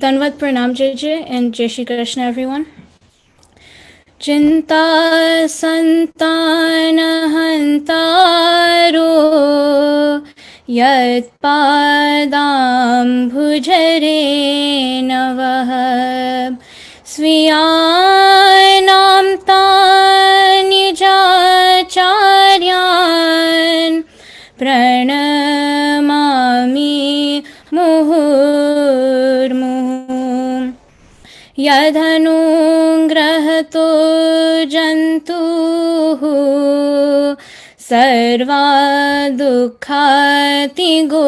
Danvat Pranam JJ and Jai Shri Krishna everyone. Chinta santana hantaro yat padam bhujare navah sviyanam tani jacharyan pranamami muhurmuhu yadhanungrahato jantuh sarva dukkhati go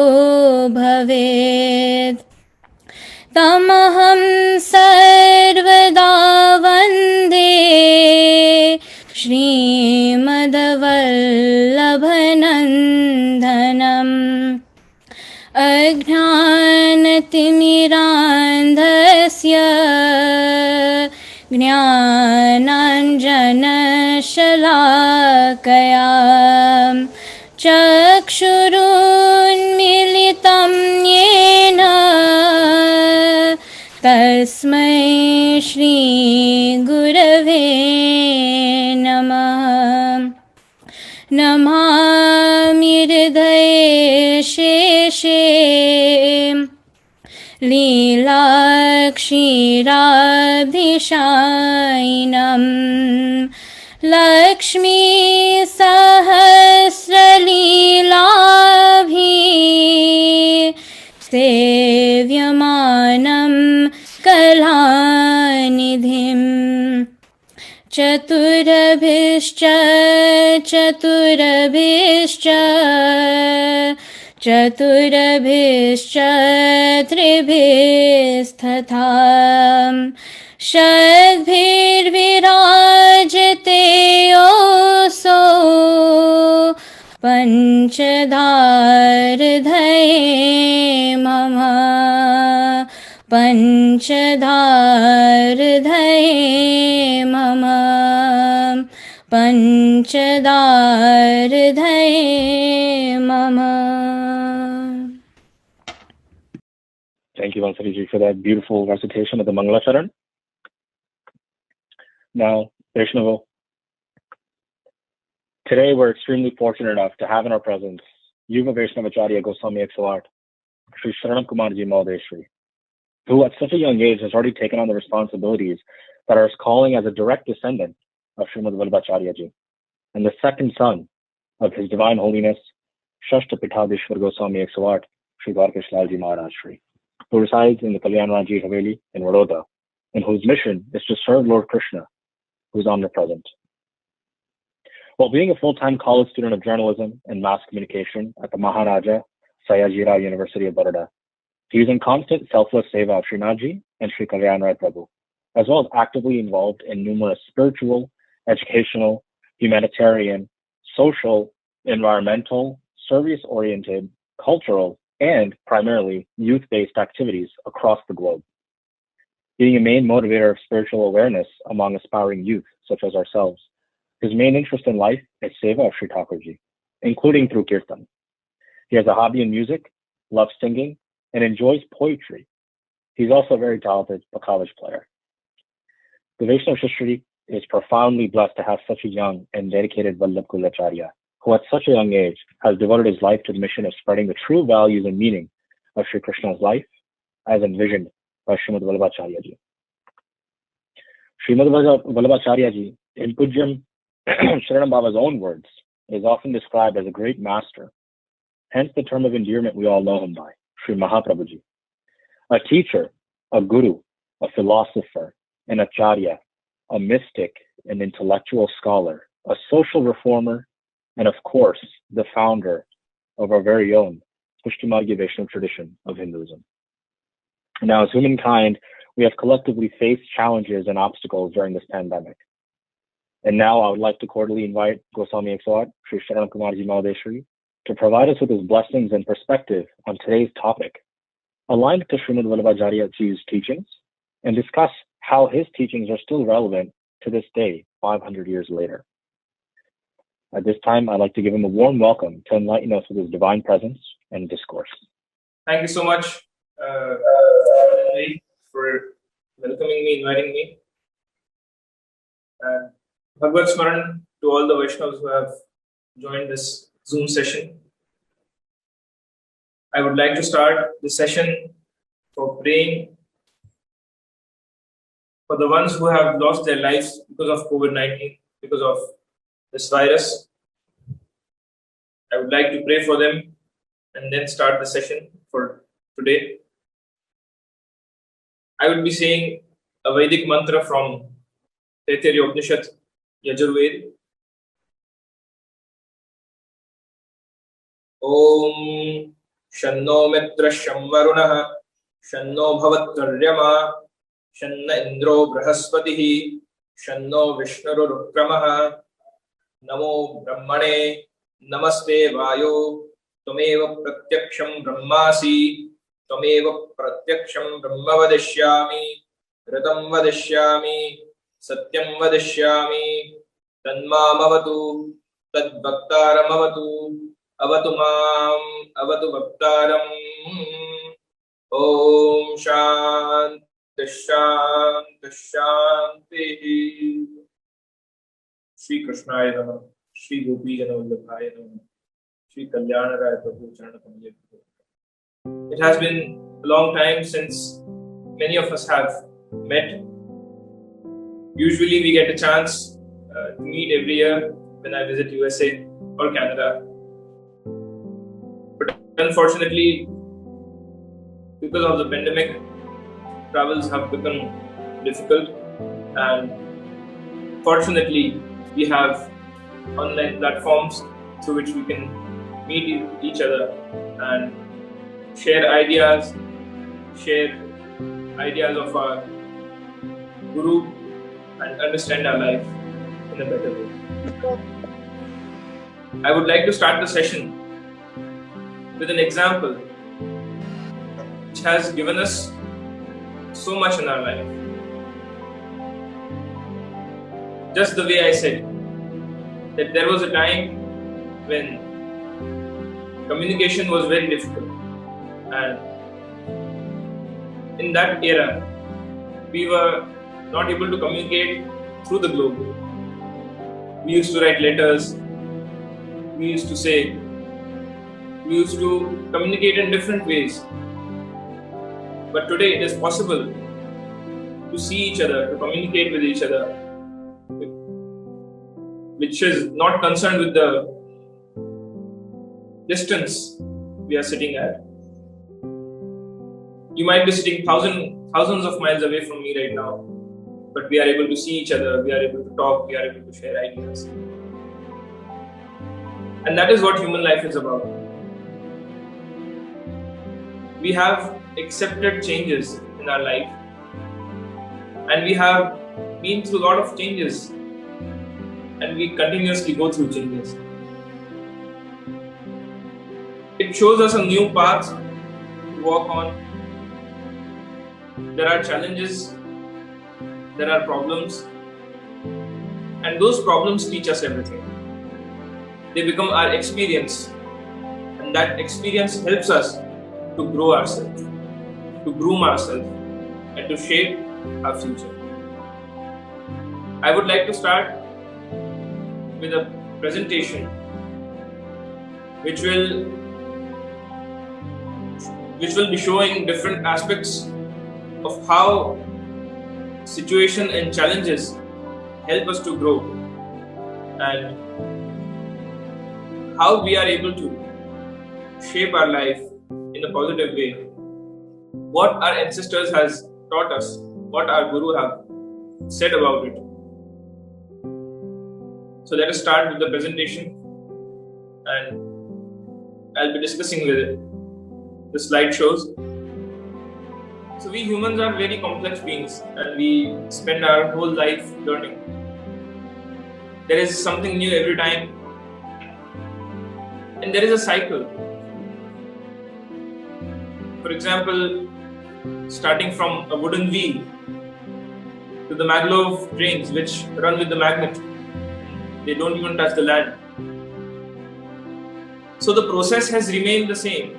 bhaved tamaham sarvada vande Shri madavallabhanandhanam Ajnanatimirandhasya Jnananjanashalakaya Chakshurunmilitam yena Tasmai Shri Gurave Namah Namami Hridaye Sheshe Leelakshirabdhishainam Lakshmi Sahasraleelabhi Sevyamanam Kalanidhim Chaturabhischa tribhistatha Shadbhirvirajate oso Panchadhardhaye mama Panchadhardhaye mama Panchadhardhaye mama. Thank you, Vansariji, for that beautiful recitation of the Mangala Charan. Now, Vaishnava, today we're extremely fortunate enough to have in our presence Yuva Vaishnava Acharya Goswami Exawat, Shri Sharnamkumarji Mahodayshri, who at such a young age has already taken on the responsibilities that are his calling as a direct descendant of Srimad Vallabhacharya-ji, and the second son of His Divine Holiness, Shashtapithadishwar Goswami Exawat, Shri Dwarkeshlalji Maharaj Shri, who resides in the Kalyanraji Haveli in Vadodara, and whose mission is to serve Lord Krishna, who is omnipresent. While being a full-time college student of journalism and mass communication at the Maharaja Sayajirao University of Baroda, he is in constant selfless seva of Srinathji and Sri Kalyan Rai Prabhu, as well as actively involved in numerous spiritual, educational, humanitarian, social, environmental, service-oriented, cultural, and primarily youth-based activities across the globe. Being a main motivator of spiritual awareness among aspiring youth, such as ourselves, his main interest in life is seva of Sri Thakurji, including through kirtan. He has a hobby in music, loves singing, and enjoys poetry. He's also a very talented college player. The Vaishnava Shri is profoundly blessed to have such a young and dedicated Vallabh Kulacharya, who at such a young age has devoted his life to the mission of spreading the true values and meaning of Sri Krishna's life as envisioned by Srimad Vallabhacharya-ji. Srimad Vallabhacharya-ji, in Pujyam Sharanam Baba's own words, is often described as a great master, hence the term of endearment we all know him by, Sri Mahaprabhuji. A teacher, a guru, a philosopher, an acharya, a mystic, an intellectual scholar, a social reformer, and of course, the founder of our very own Pushtimarga Vaishnava tradition of Hinduism. Now, as humankind, we have collectively faced challenges and obstacles during this pandemic. And now I would like to cordially invite Goswami Exawat, Shri Sharnamkumarji Mahodayshri, to provide us with his blessings and perspective on today's topic, aligned to Srimad Vallabhacharya-ji's teachings, and discuss how his teachings are still relevant to this day, 500 years later. At this time, I'd like to give him a warm welcome to enlighten us with his divine presence and discourse. Thank you so much for welcoming me, inviting me. And Bhagavad Smaran to all the Vaishnavas who have joined this Zoom session. I would like to start the session for praying for the ones who have lost their lives because of COVID-19, because of this virus. I would like to pray for them and then start the session for today. I will be saying a Vedic mantra from Taittiriya Upanishad, Yajurved. Om Shanno Mitra Shamvarunah Shanno Bhavattaryama Shanna Indro Brahaspatihi Shanno Vishnururkramaha Namo Brahmane Namaste Vayo Tvameva Pratyaksham Brahmasi Tvameva Pratyaksham Brahma Vadishyami Ratam Vadishyami Satyam Vadishyami Tanmamavatu Tadbhaktaramavatu Avatu Mam Avatu Bhaktaram. Om Shanti Shanti Shanti. Shri Krishnaya Namaha. Shri Gopi Jana Vallabhaya Namaha. Shri Kalyana Raya Prabhu Charan. It has been a long time since many of us have met. Usually we get a chance to meet every year when I visit USA or Canada. But unfortunately, because of the pandemic, travels have become difficult, and fortunately we have online platforms through which we can meet each other and share ideas of our Guru and understand our life in a better way. I would like to start the session with an example which has given us so much in our life. Just the way I said, that there was a time when communication was very difficult, and in that era we were not able to communicate through the globe. We used to write letters, we used to communicate in different ways. But today it is possible to see each other, to communicate with each other, which is not concerned with the distance we are sitting at. You might be sitting thousands of miles away from me right now, but we are able to see each other, we are able to talk, we are able to share ideas. And that is what human life is about. We have accepted changes in our life, and we have been through a lot of changes, and we continuously go through changes. It shows us a new path to walk on. There are challenges, there are problems, and those problems teach us everything. They become our experience, and that experience helps us to grow ourselves, to groom ourselves, and to shape our future. I would like to start with a presentation which will be showing different aspects of how situation and challenges help us to grow, and how we are able to shape our life in a positive way. What our ancestors has taught us, what our Guru have said about it. So let us start with the presentation, and I'll be discussing with it. The slideshows. So we humans are very complex beings, and we spend our whole life learning. There is something new every time, and there is a cycle. For example, starting from a wooden wheel to the maglev trains which run with the magnet. They don't even touch the land. So the process has remained the same.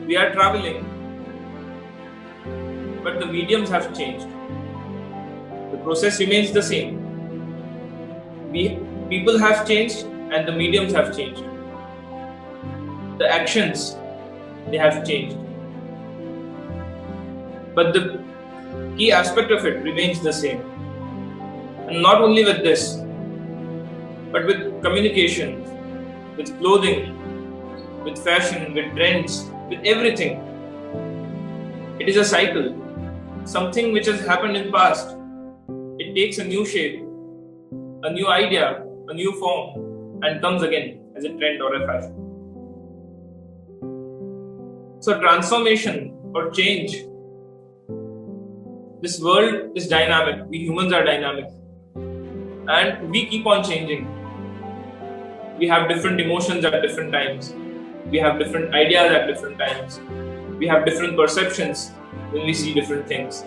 We are traveling but the mediums have changed. The process remains the same. People have changed and the mediums have changed. The actions, they have changed. But the key aspect of it remains the same. And not only with this, but with communication, with clothing, with fashion, with trends, with everything. It is a cycle. Something which has happened in the past, it takes a new shape, a new idea, a new form, and comes again as a trend or a fashion. So transformation or change, this world is dynamic. We humans are dynamic. And we keep on changing. We have different emotions at different times. We have different ideas at different times. We have different perceptions when we see different things.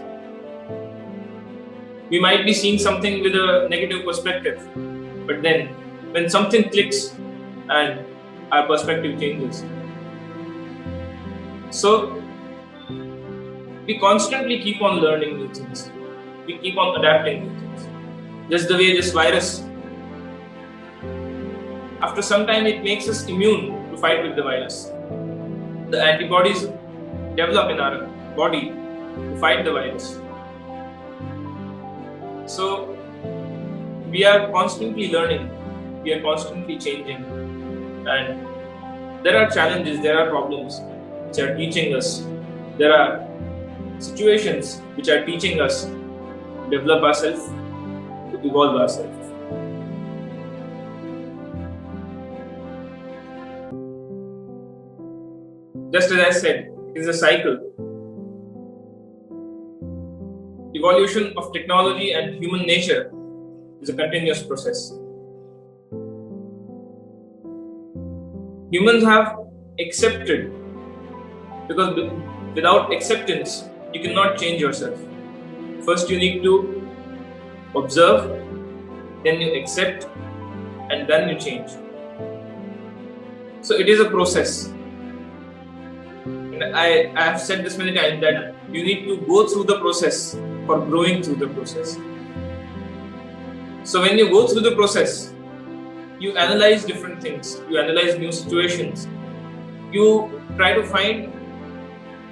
We might be seeing something with a negative perspective, but then when something clicks and our perspective changes. So we constantly keep on learning new things. We keep on adapting new things. Just the way this virus, after some time it makes us immune to fight with the virus. The antibodies develop in our body to fight the virus. So we are constantly learning, we are constantly changing, and there are challenges, there are problems which are teaching us. There are situations which are teaching us to develop ourselves, to evolve ourselves. Just as I said, it is a cycle. Evolution of technology and human nature is a continuous process. Humans have accepted, because without acceptance, you cannot change yourself. First you need to observe, then you accept, and then you change. So it is a process. And I have said this many times that you need to go through the process for growing through the process. So when you go through the process, you analyze different things, you analyze new situations, you try to find,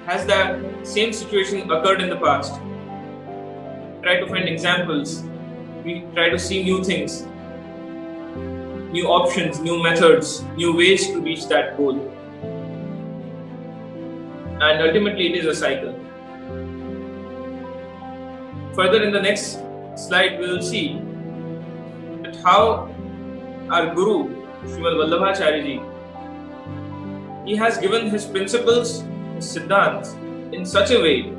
has that same situation occurred in the past? Try to find examples, we try to see new things, new options, new methods, new ways to reach that goal. And ultimately it is a cycle. Further in the next slide we will see that how our Guru, Shri Mahodayshri, he has given his principles, his siddhants in such a way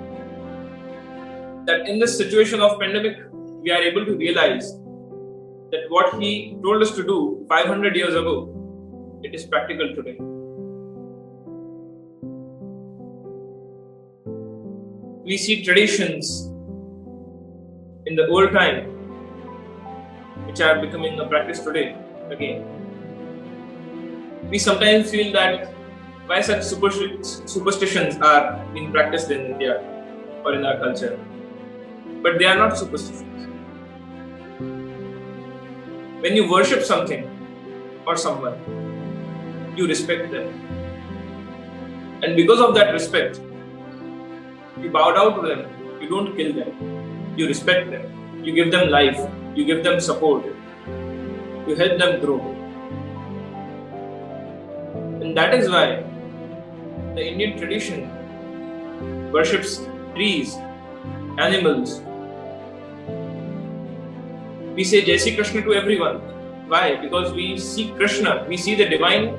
that in this situation of pandemic, we are able to realize that what he told us to do 500 years ago, it is practical today. We see traditions in the old time which are becoming a practice today again. We sometimes feel that why such superstitions are being practiced in India or in our culture. But they are not superstitions. When you worship something or someone, you respect them. And because of that respect, you bow down to them, you don't kill them, you respect them, you give them life, you give them support, you help them grow. And that is why the Indian tradition worships trees, animals. We say Jai Shri Krishna to everyone. Why? Because we see Krishna, we see the divine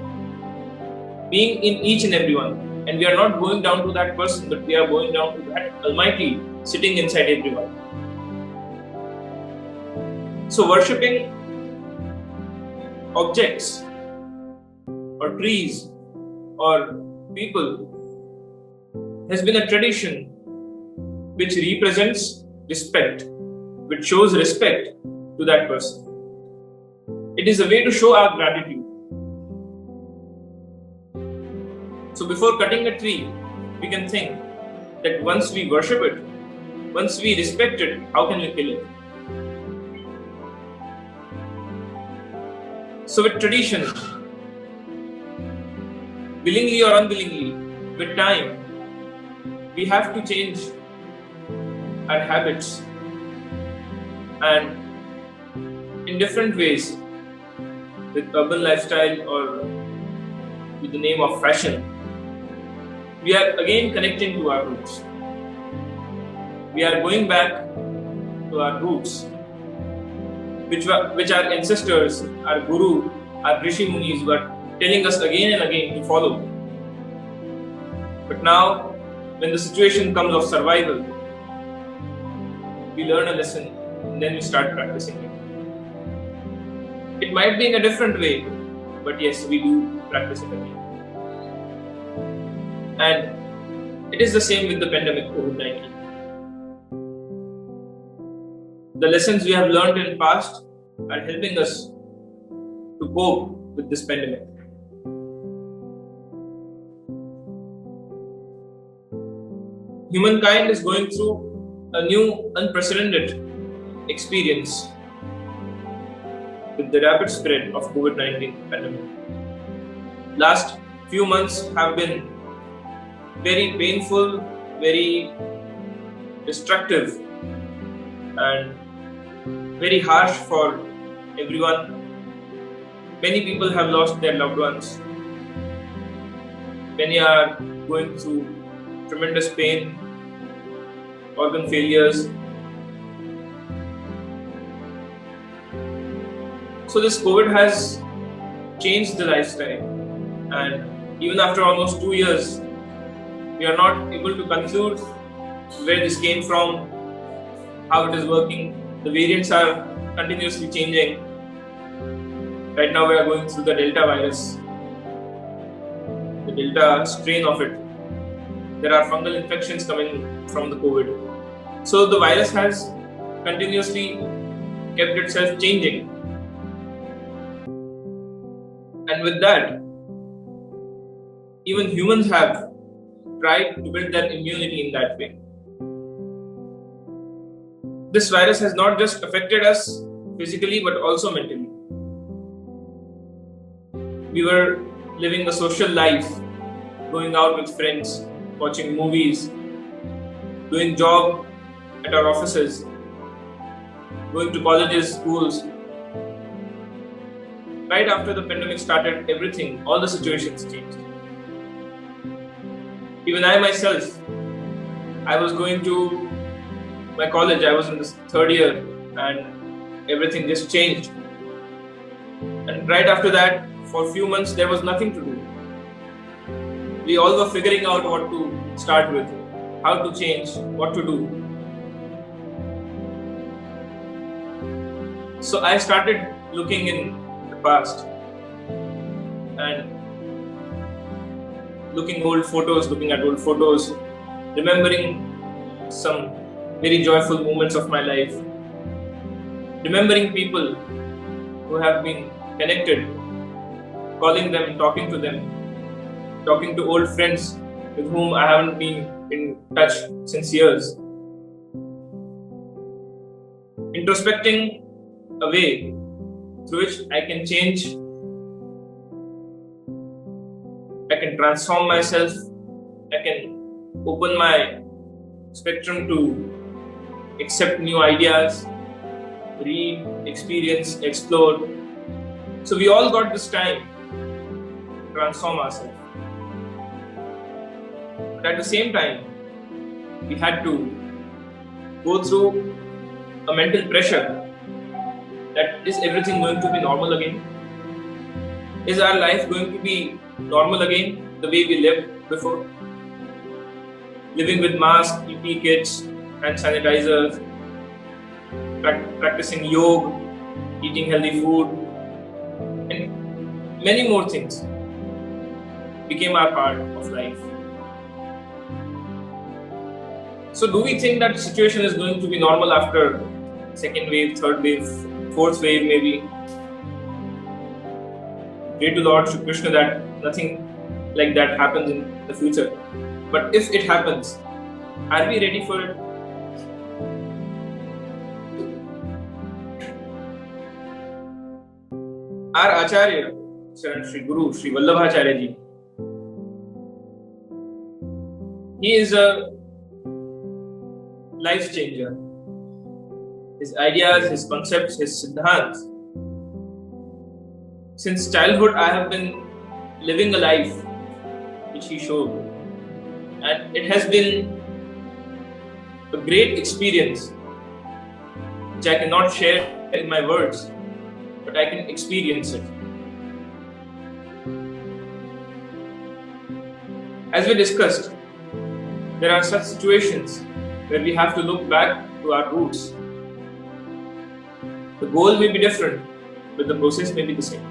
being in each and everyone. And we are not going down to that person, but we are going down to that Almighty sitting inside everyone. So worshipping objects or trees or people has been a tradition which represents respect, which shows respect to that person. It is a way to show our gratitude. So before cutting a tree, we can think that once we worship it, Once we respect it, how can we kill it? So with tradition, willingly or unwillingly, with time, we have to change our habits, and in different ways, with urban lifestyle or with the name of fashion, we are again connecting to our roots. We are going back to our roots, which our ancestors, our guru, our rishi munis were telling us again and again to follow. But now, when the situation comes of survival, we learn a lesson and then we start practicing it. It might be in a different way, but yes, we do practice it again. And it is the same with the pandemic COVID-19. The lessons we have learned in the past are helping us to cope with this pandemic. Humankind is going through a new, unprecedented experience with the rapid spread of COVID-19 pandemic. Last few months have been very painful, very destructive, and very harsh for everyone. Many people have lost their loved ones. Many are going through tremendous pain, organ failures. So this COVID has changed the lifestyle, and even after almost 2 years, we are not able to conclude where this came from, how it is working. The variants are continuously changing. Right now we are going through the Delta virus, the Delta strain of it. There are fungal infections coming from the COVID. So the virus has continuously kept itself changing. And with that, even humans have tried to build their immunity in that way. This virus has not just affected us physically but also mentally. We were living a social life, going out with friends, watching movies, doing job at our offices, going to colleges, schools. Right after the pandemic started, everything, all the situations changed. Even I myself, I was going to my college, I was in this third year, and everything just changed. And right after that, for a few months, there was nothing to do. We all were figuring out what to start with, how to change, what to do. So I started looking in the past and looking at old photos, remembering some very joyful moments of my life, remembering people who have been connected, calling them, talking to them, talking to old friends with whom I haven't been in touch since years. Introspecting a way through which I can change, I can transform myself, I can open my spectrum to accept new ideas, read, experience, explore. So we all got this time to transform ourselves. But at the same time, we had to go through a mental pressure that is everything going to be normal again? Is our life going to be normal again, the way we lived before? Living with masks, PPE kits, hand sanitizers, practicing yoga, eating healthy food, and many more things became our part of life. So do we think that the situation is going to be normal after second wave, third wave, fourth wave maybe? Pray to Lord Shri Krishna that nothing like that happens in the future. But if it happens, are we ready for it? Our Acharya, Charan Shri Guru, Shri Acharya ji, he is a life changer. His ideas, his concepts, his siddhants. Since childhood, I have been living a life which he showed, and it has been a great experience which I cannot share in my words, but I can experience it. As we discussed, there are such situations where we have to look back to our roots. The goal may be different, but the process may be the same.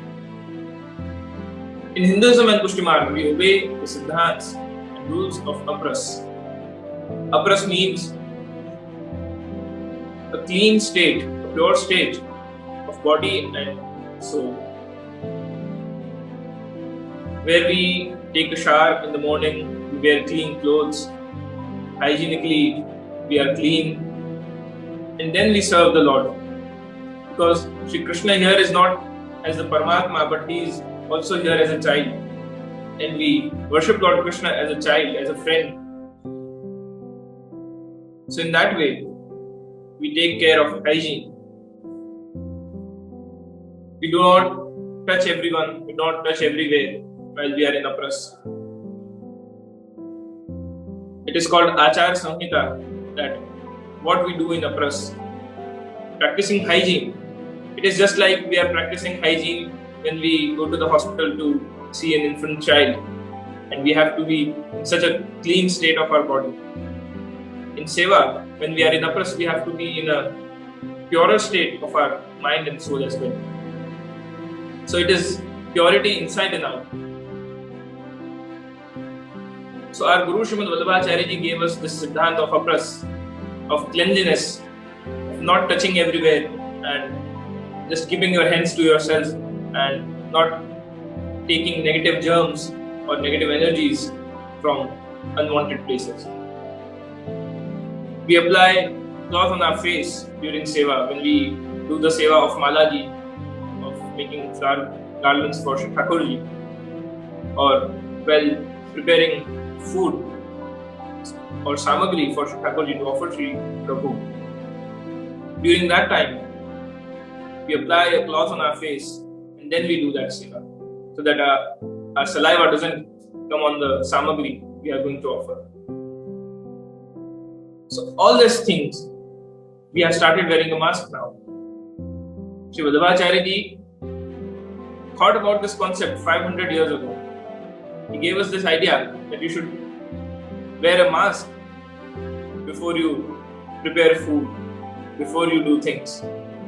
In Hinduism and Pushti Marg, we obey the siddhants and rules of apras. Apras means a clean state, a pure state of body and soul, where we take a shower in the morning, we wear clean clothes, hygienically we are clean, and then we serve the Lord. Because Shri Krishna here is not as the Paramatma, but he is also here as a child, and we worship Lord Krishna as a child, as a friend. So in that way, we take care of hygiene. We do not touch everyone, we do not touch everywhere while we are in apras. It is called Acharya Samhita, that what we do in apras, practicing hygiene. It is just like we are practicing hygiene when we go to the hospital to see an infant child, and we have to be in such a clean state of our body. In seva, when we are in apras, we have to be in a purer state of our mind and soul as well. So it is purity inside and out. So our Guru Srimad Vallabhacharya ji gave us this siddhant of apras, of cleanliness, of not touching everywhere and just keeping your hands to yourself and not taking negative germs or negative energies from unwanted places. We apply cloth on our face during seva, when we do the seva of Malaji, of making flower garlands for Shri Thakurji, or while preparing food or samagri for Shri Thakurji to offer Shri Prabhu. During that time, we apply a cloth on our face and then we do that seva, so that our saliva doesn't come on the samagri we are going to offer. So all these things, we have started wearing a mask now. Shri Vallabhacharya ji thought about this concept 500 years ago. He gave us this idea that you should wear a mask before you prepare food, before you do things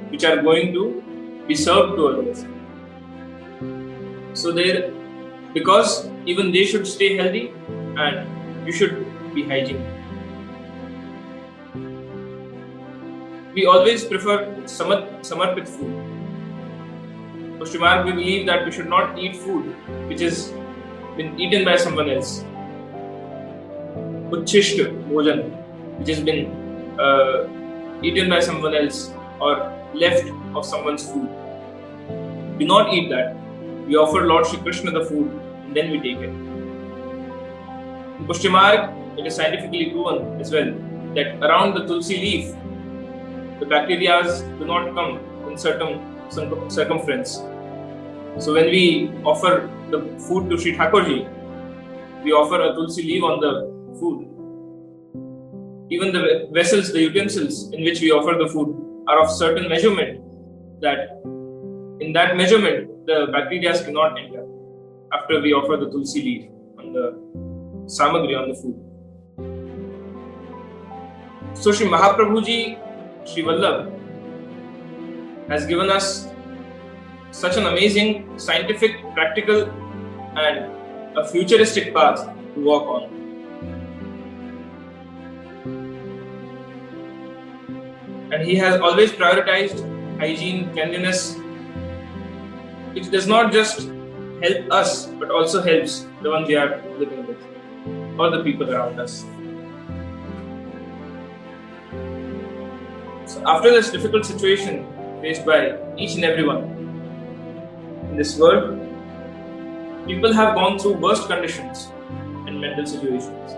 which are going to be served to others. So because even they should stay healthy and you should be hygienic. We always prefer samarpit food. For Pushti Marg, we believe that we should not eat food which has been eaten by someone else. Uchhisht bhojan, which has been eaten by someone else or left of someone's food. Do not eat that. We offer Lord Shri Krishna the food and then we take it. In Pushti Marg, it is scientifically proven as well that around the tulsi leaf, the bacteria do not come in certain circumference. So when we offer the food to Shri Thakurji, we offer a tulsi leaf on the food. Even the vessels, the utensils in which we offer the food are of certain measurement, that in that measurement the bacteria cannot enter after we offer the tulsi leaf on the samagri, on the food. So Shri Mahaprabhuji, Shri Vallabh, has given us such an amazing scientific, practical and a futuristic path to walk on. And he has always prioritized hygiene, cleanliness, which does not just help us but also helps the one we are living with or the people around us. So after this difficult situation faced by each and everyone, In this world, people have gone through worst conditions and mental situations.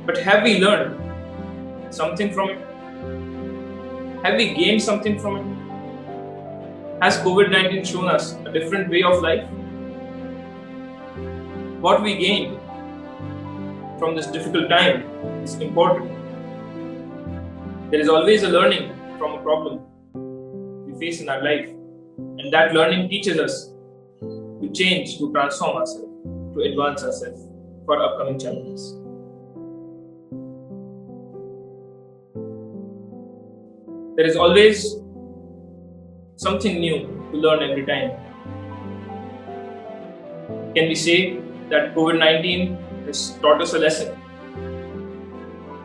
But have we learned something from it? Have we gained something from it? Has COVID-19 shown us a different way of life? What we gained from this difficult time is important. There is always a learning from a problem we face in our life, and that learning teaches us to change, to transform ourselves, to advance ourselves for upcoming challenges. There is always something new to learn every time. Can we say that COVID-19 has taught us a lesson?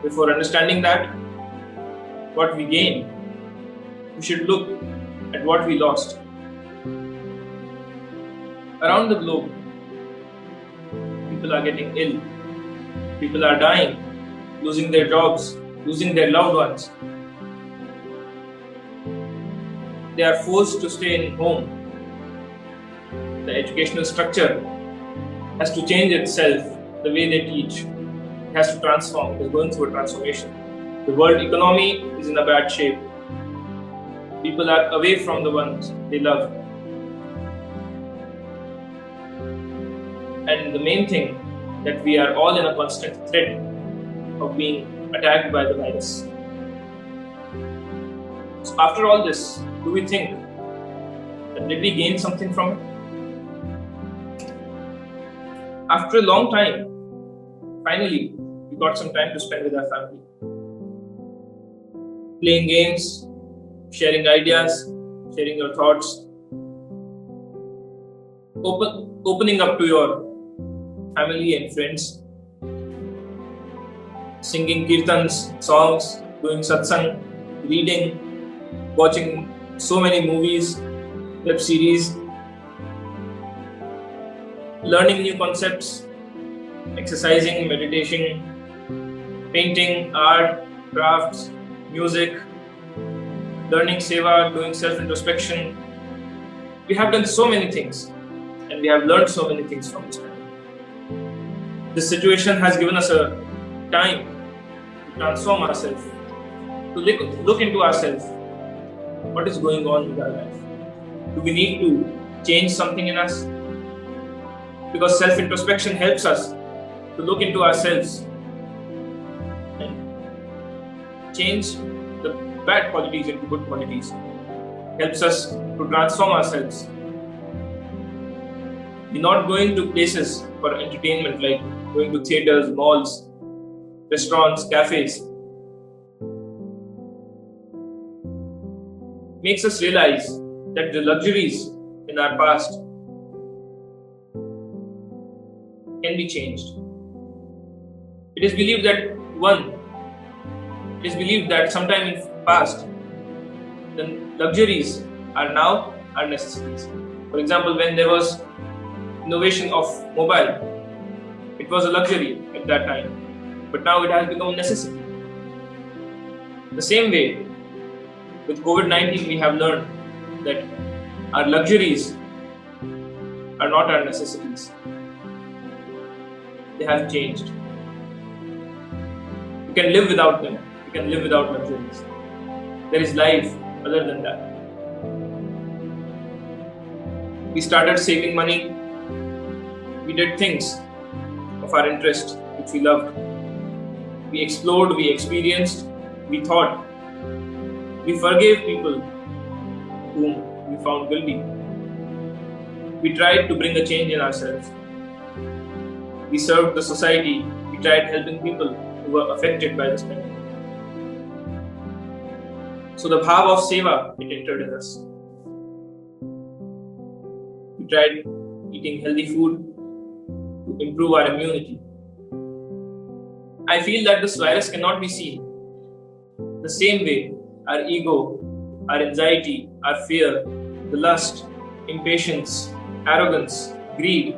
Before understanding that, what we gain, we should look at what we lost. Around the globe, people are getting ill. People are dying, losing their jobs, losing their loved ones. They are forced to stay in home. The educational structure has to change itself, the way they teach. It has to transform. It is going through a transformation. The world economy is in a bad shape. People are away from the ones they love. And the main thing, that we are all in a constant threat of being attacked by the virus. So after all this, do we think that did we gain something from it? After a long time, finally, we got some time to spend with our family. Playing games, sharing ideas, sharing your thoughts, opening up to your family and friends, singing kirtans, songs, doing satsang, reading, watching so many movies, web series, learning new concepts, exercising, meditation, painting, art, crafts, music, learning seva, doing self-introspection. We have done so many things, and we have learned so many things from this time. This situation has given us a time to transform ourselves, to look into ourselves. What is going on with our life? Do we need to change something in us? Because self-introspection helps us to look into ourselves and change the bad qualities into good qualities. Helps us to transform ourselves. We're not going to places for entertainment like going to theaters, malls, restaurants, cafes. Makes us realize that the luxuries in our past can be changed. It is believed that sometime in past, the luxuries are now our necessities. For example, when there was innovation of mobile, it was a luxury at that time, but now it has become a necessity. The same way, with COVID-19, we have learned that our luxuries are not our necessities. They have changed. You can live without them. You can live without luxuries. There is life other than that. We started saving money. We did things of our interest, which we loved. We explored, we experienced, we thought. We forgave people whom we found guilty. We tried to bring a change in ourselves. We served the society. We tried helping people who were affected by this pandemic. So the bhava of seva, it entered in us. We tried eating healthy food to improve our immunity. I feel that this virus cannot be seen. The same way, our ego, our anxiety, our fear, the lust, impatience, arrogance, greed,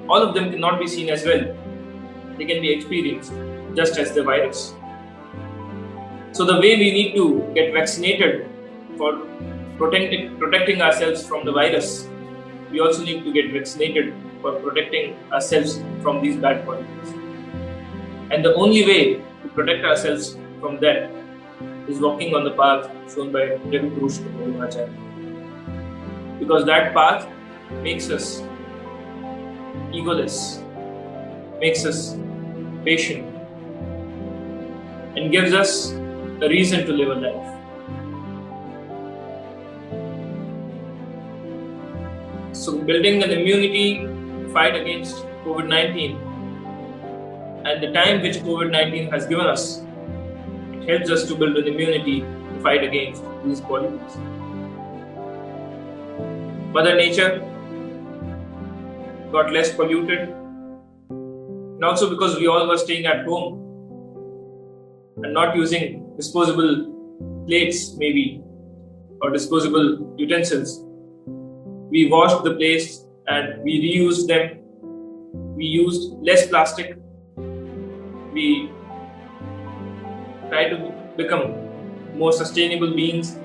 all of them cannot be seen as well. They can be experienced just as the virus. So the way we need to get vaccinated for protecting ourselves from the virus, we also need to get vaccinated for protecting ourselves from these bad qualities. And the only way to protect ourselves from that is walking on the path shown by Acharya. Because that path makes us egoless, makes us patient, and gives us a reason to live a life. So building an immunity to fight against COVID-19 and the time which COVID-19 has given us, it helps us to build an immunity to fight against these qualities. Mother Nature got less polluted, and also because we all were staying at home and not using disposable plates maybe or disposable utensils, we washed the place and we reused them. We used less plastic. We tried to become more sustainable beings.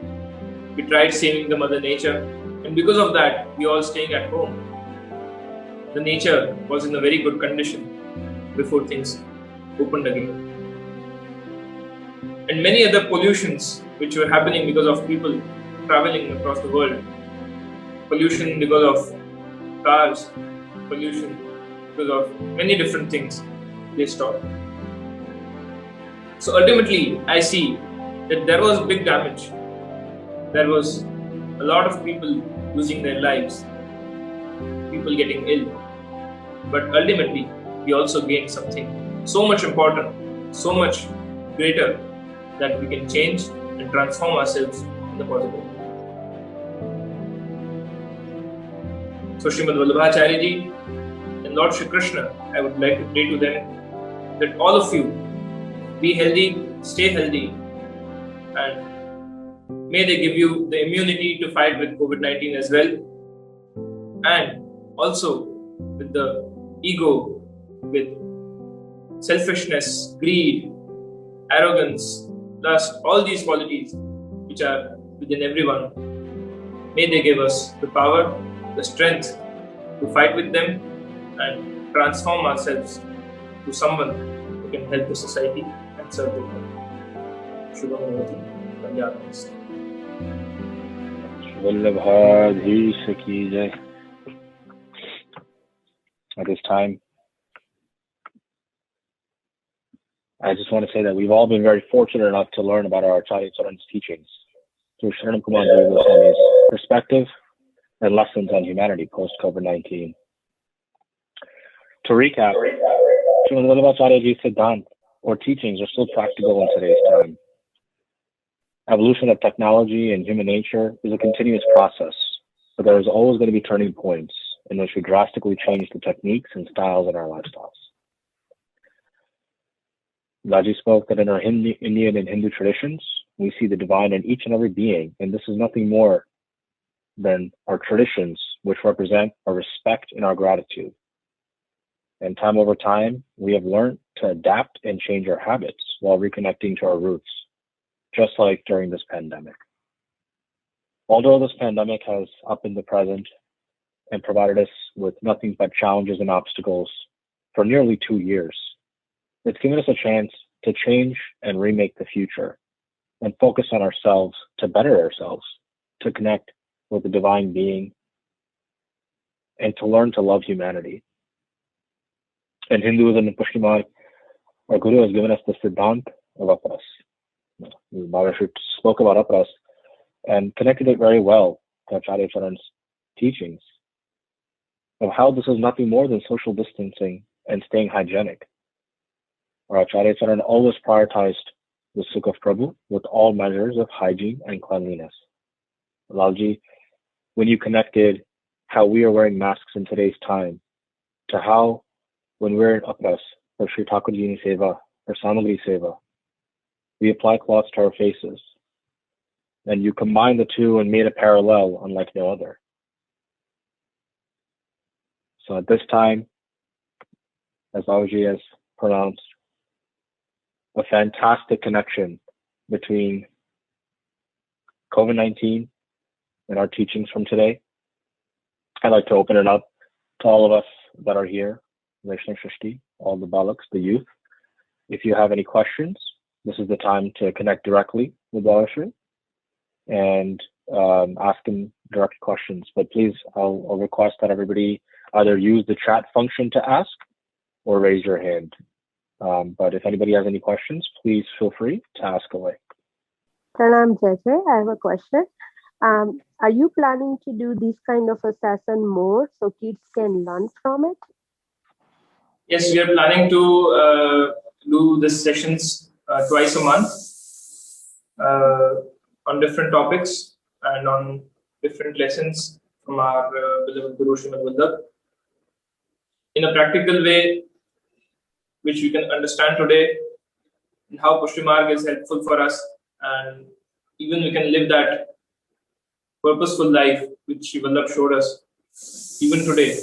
We tried saving the Mother Nature, and because of that, we all staying at home. The nature was in a very good condition before things opened again. And many other pollutions which were happening because of people traveling across the world. Pollution because of cars, pollution because of many different things they stopped. So ultimately, I see that there was big damage. There was a lot of people losing their lives, people getting ill. But ultimately, we also gained something so much important, so much greater, that we can change and transform ourselves in the positive. So Srimad Vallabhacharya ji and Lord Shri Krishna, I would like to pray to them that all of you be healthy, stay healthy, and may they give you the immunity to fight with COVID-19 as well. And also with the ego, with selfishness, greed, arrogance, lust, all these qualities which are within everyone, may they give us the power, the strength to fight with them and transform ourselves to someone who can help the society and serve the world. Shubham Bhavati. Vallabhadheesh ki jai. At this time, I just want to say that we've all been very fortunate enough to learn about our Acharya Charan's teachings through Sharnamkumarji Goswami's perspective and lessons on humanity post-COVID-19. To recap, Srimad Vallabhacharyaji's Siddhant or teachings are still practical in today's time. Evolution of technology and human nature is a continuous process, but there is always going to be turning points in which we drastically change the techniques and styles in our lifestyles. Raji spoke that in our Indian and Hindu traditions, we see the divine in each and every being, and this is nothing more than our traditions, which represent our respect and our gratitude. And time over time, we have learned to adapt and change our habits while reconnecting to our roots, just like during this pandemic. Although this pandemic has upended the present and provided us with nothing but challenges and obstacles for nearly 2 years, it's given us a chance to change and remake the future and focus on ourselves to better ourselves, to connect with the divine being, and to learn to love humanity. In Hinduism and Pushtimar, our Guru has given us the Siddhant of Aparas. Mahodayshri spoke about Aparas and connected it very well to Acharya Charan's teachings of how this is nothing more than social distancing and staying hygienic. Our Acharya Charan always prioritized the Sukh of Prabhu with all measures of hygiene and cleanliness. Lalji, when you connected how we are wearing masks in today's time to how when we're in Apras or Shri Thakurji Seva or Samagri Seva, we apply cloths to our faces. And you combine the two and made a parallel unlike no other. So at this time, as Babaji has pronounced, a fantastic connection between COVID-19 in our teachings from today. I'd like to open it up to all of us that are here, Vaishnav Shrishti, all the Balaks, the youth. If you have any questions, this is the time to connect directly with Mahodayshri and ask him direct questions. But please, I'll request that everybody either use the chat function to ask or raise your hand. But if anybody has any questions, please feel free to ask away. Pranam Jai, I have a question. Are you planning to do this kind of a session more so kids can learn from it? Yes, we are planning to do these sessions twice a month on different topics and on different lessons from our beloved Guru Srimad Vallabh in a practical way, which we can understand today, and how Pushti Marg is helpful for us, and even we can live that purposeful life which Sri Vallabh showed us even today,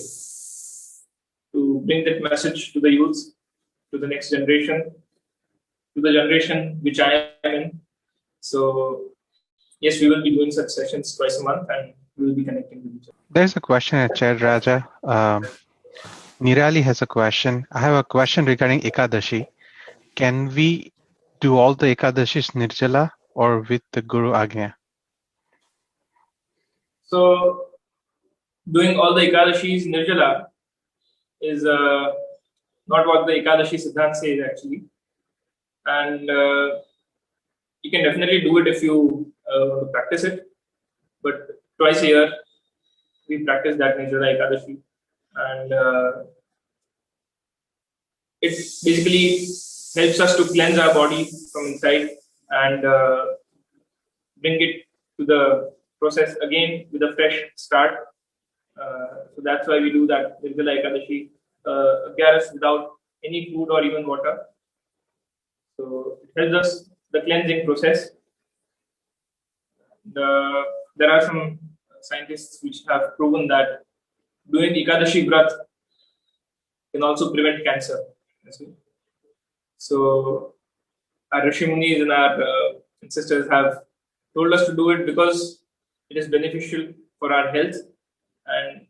to bring that message to the youth, to the next generation, to the generation which I am in. So yes, we will be doing such sessions twice a month, and we will be connecting with each other. There's a question at chat, Raja. Nirali has a question. I have a question regarding Ekadashi. Can we do all the Ekadashis Nirjala or with the Guru Agnya? So doing all the Ekadashis Nirjala is not what the Ekadashi Siddhant says actually. And you can definitely do it if you want to practice it. But twice a year, we practice that Nirjala Ekadashi. And it basically helps us to cleanse our body from inside and bring it to the process again with a fresh start. So that's why we do that Nirjala Ekadashi, Agyaras without any food or even water. So it helps us the cleansing process. There are some scientists which have proven that doing Ekadashi Vrat can also prevent cancer. So our Rishi Munis and our ancestors have told us to do it because it is beneficial for our health, and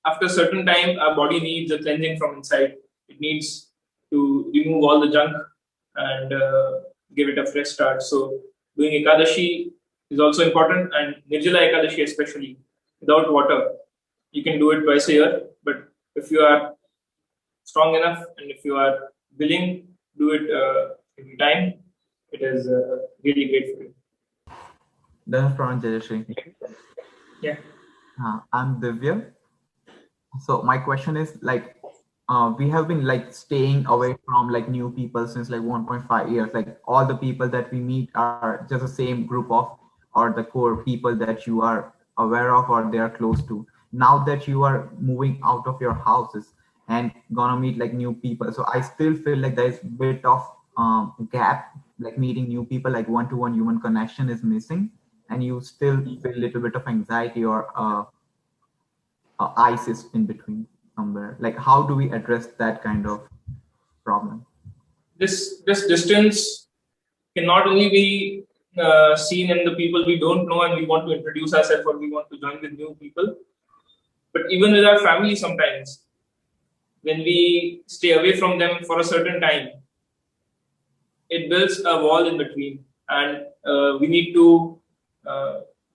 after a certain time our body needs a cleansing from inside. It needs to remove all the junk and give it a fresh start. So doing Ekadashi is also important, and Nirjala Ekadashi especially, without water. You can do it twice a year, but if you are strong enough and if you are willing, do it every time. It is really great for you. This is from Shri. Yeah. I'm Divya. So my question is like, we have been like staying away from like new people since like 1.5 years. Like all the people that we meet are just the same group of, or the core people that you are aware of or they are close to. Now that you are moving out of your houses and gonna meet like new people, so I still feel like there's a bit of gap, like meeting new people, like one-to-one human connection is missing, and you still feel a little bit of anxiety or ice is in between somewhere. Like how do we address that kind of problem? This distance can not only be seen in the people we don't know and we want to introduce ourselves or we want to join with new people, but even with our family sometimes, when we stay away from them for a certain time, it builds a wall in between, and we need to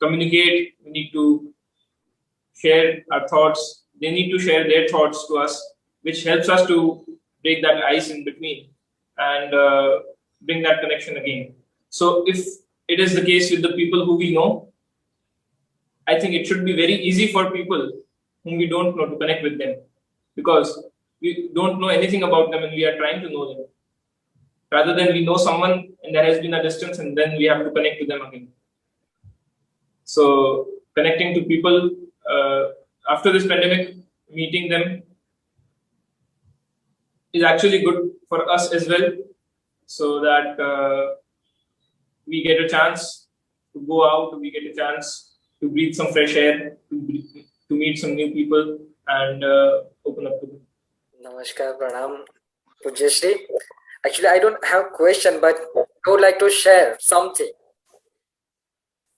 communicate, we need to share our thoughts, they need to share their thoughts to us, which helps us to break that ice in between and bring that connection again. So if it is the case with the people who we know, I think it should be very easy for people whom we don't know to connect with them, because we don't know anything about them and we are trying to know them. Rather than we know someone and there has been a distance and then we have to connect to them again. So connecting to people after this pandemic, meeting them is actually good for us as well, so that we get a chance to go out, we get a chance to breathe some fresh air, to meet some new people and open up to them. Namaskar, Pranam, Pujya Shri. Actually, I don't have a question, but I would like to share something.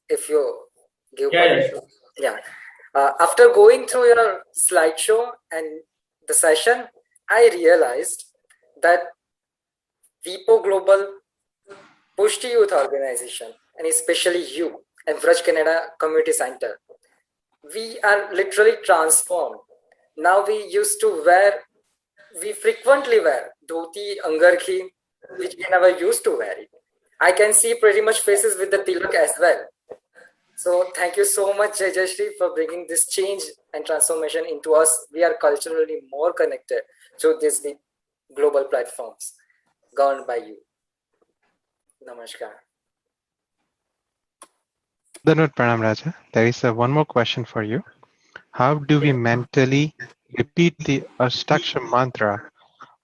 If you give Yeah, permission? sure. Yeah. After going through your slideshow and the session, I realized that VIPO Global, Pushti Youth Organization, and especially you and Vraj Canada Community Center, we are literally transformed. Now we frequently wear dhoti, angarki, which we never used to wear it. I can see pretty much faces with the tilak as well. So thank you so much, Shri, for bringing this change and transformation into us. We are culturally more connected through these big global platforms governed by you. Namaskar. Dhanwad Pranam Raja. There is one more question for you. How do we mentally repeat the Ashtakshar mantra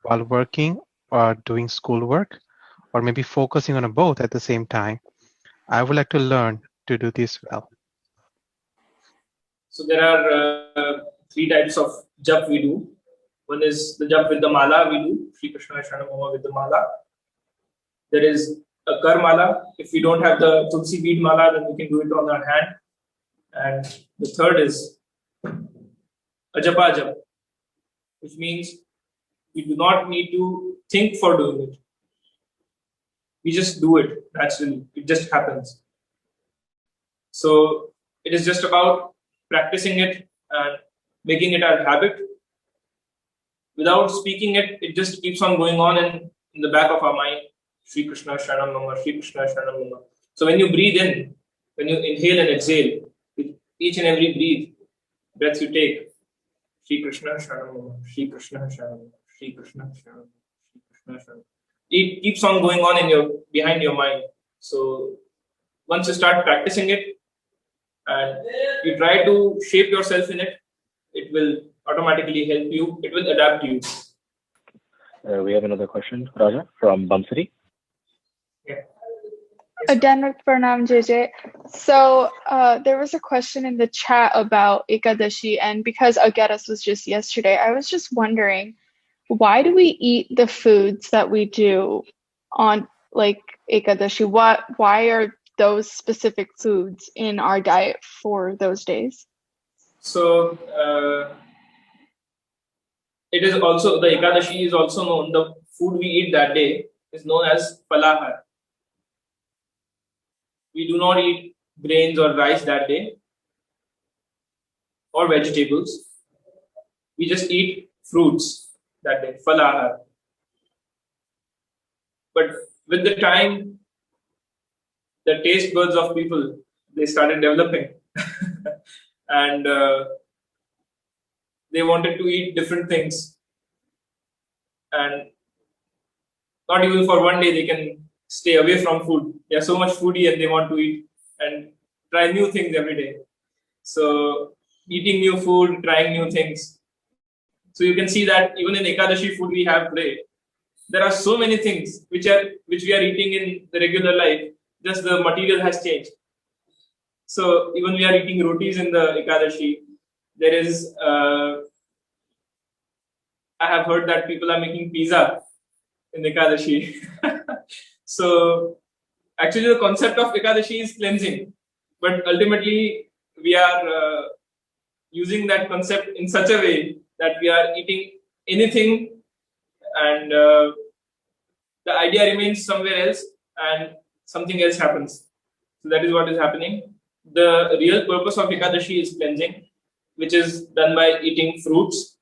while working or doing schoolwork, or maybe focusing on both at the same time? I would like to learn to do this well. So there are three types of jap we do. One is the jap with the mala we do, Shri Krishna Sharnamkumarji with the mala. There is a kar mala. If we don't have the tulsi bead mala, then we can do it on our hand. And the third is a japa jap, which means we do not need to think for doing it. We just do it naturally. It just happens. So it is just about practicing it and making it our habit. Without speaking it, it just keeps on going on in the back of our mind. Shri Krishna Sharanam Mama, Shri Krishna Sharanam Mama. So when you breathe in, when you inhale and exhale, with each and every breath you take, Shri Krishna Sharanam Mama, Shri Krishna Sharanam Mama, Shri Krishna Sharanam Mama, Shri Krishna Sharanam. It keeps on going on behind your mind. So once you start practicing it and you try to shape yourself in it, it will automatically help you. It will adapt you. We have another question, Raja, from Bamsari. Yeah. Danwad Pranam JJ. So there was a question in the chat about Ekadashi, and because Agaras was just yesterday, I was just wondering, why do we eat the foods that we do on like Ekadashi? Why are those specific foods in our diet for those days? So it is also, the Ekadashi is also known, the food we eat that day is known as palahar. We do not eat grains or rice that day or vegetables. We just eat fruits that day, falahar. But with the time, the taste buds of people, they started developing. And they wanted to eat different things. And not even for one day they can stay away from food. They are so much foodie and they want to eat and try new things every day. So eating new food, trying new things. So you can see that even in Ekadashi food we have today, there are so many things which we are eating in the regular life. Just the material has changed. So even we are eating rotis in the Ekadashi. There is, I have heard that people are making pizza in Ekadashi. So actually the concept of Ekadashi is cleansing. But ultimately we are using that concept in such a way that we are eating anything and the idea remains somewhere else and something else happens. So that is what is happening. The real purpose of Ekadashi is cleansing, which is done by eating fruits.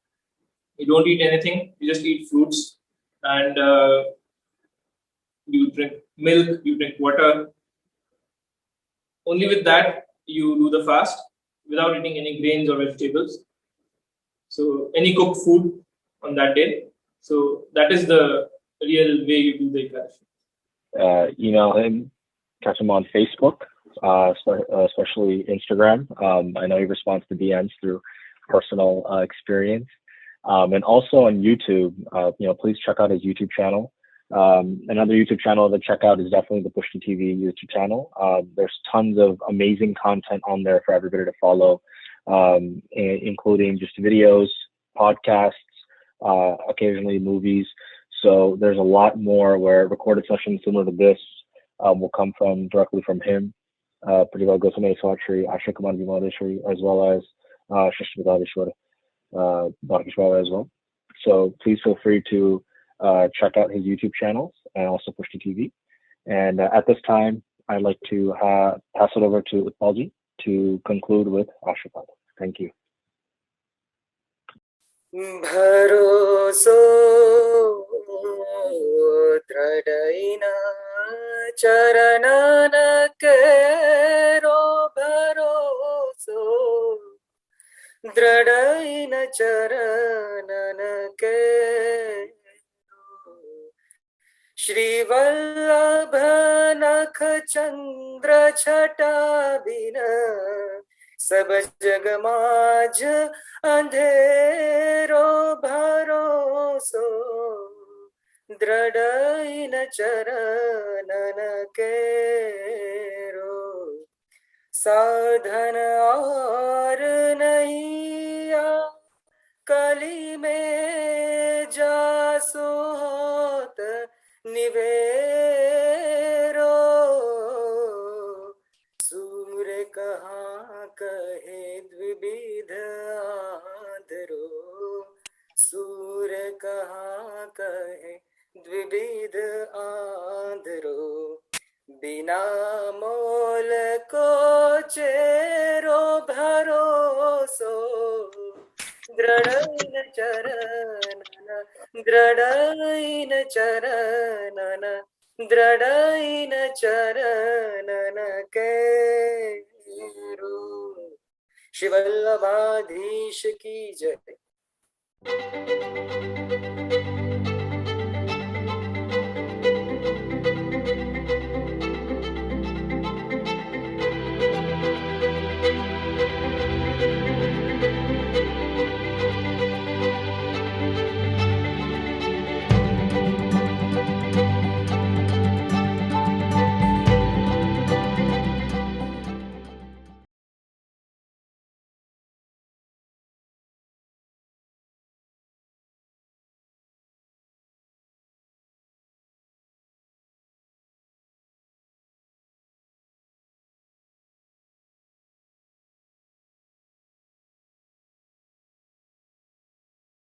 You don't eat anything, you just eat fruits and you drink milk, you drink water. Only with that you do the fast without eating any grains or vegetables. So any cooked food on that day. So that is the real way you do the Ekadashi. Email him, catch him on Facebook, especially Instagram. I know he responds to DMs through personal experience. And also on YouTube, please check out his YouTube channel. Another YouTube channel to check out is definitely the Pushti TV YouTube channel. There's tons of amazing content on there for everybody to follow, including just videos, podcasts, occasionally movies. So there's a lot more where recorded sessions similar to this will come directly from him. Parivar Goswami Shri, Sharnamkumarji Mahodayshri, as well as Shri Dharkeshwar as well. So please feel free to check out his YouTube channels and also Pushti TV. And at this time, I'd like to pass it over to Utpalji to conclude with Ashirvad. Thank you. भरोसो दृढैना चरणन केरो भरोसो दृढैन चरणन केरो श्रीवल्लभ नख चंद्र छटा बिन सब जग माझ अंधेरो भरोसो दृढ़इन चरणन केरो साधन और नहीं कली में जासो होत निवेरो सूर्य कहाँ कहे द्विविध आंधरो सूर्य कहाँ कहे द्विविध आंधरो बिना मोल को चेरो भरोसो दृढ़इन चरणन दृढ़इन चरणन दृढ़इन चरणन केरो श्री वल्लभाधीश की जय।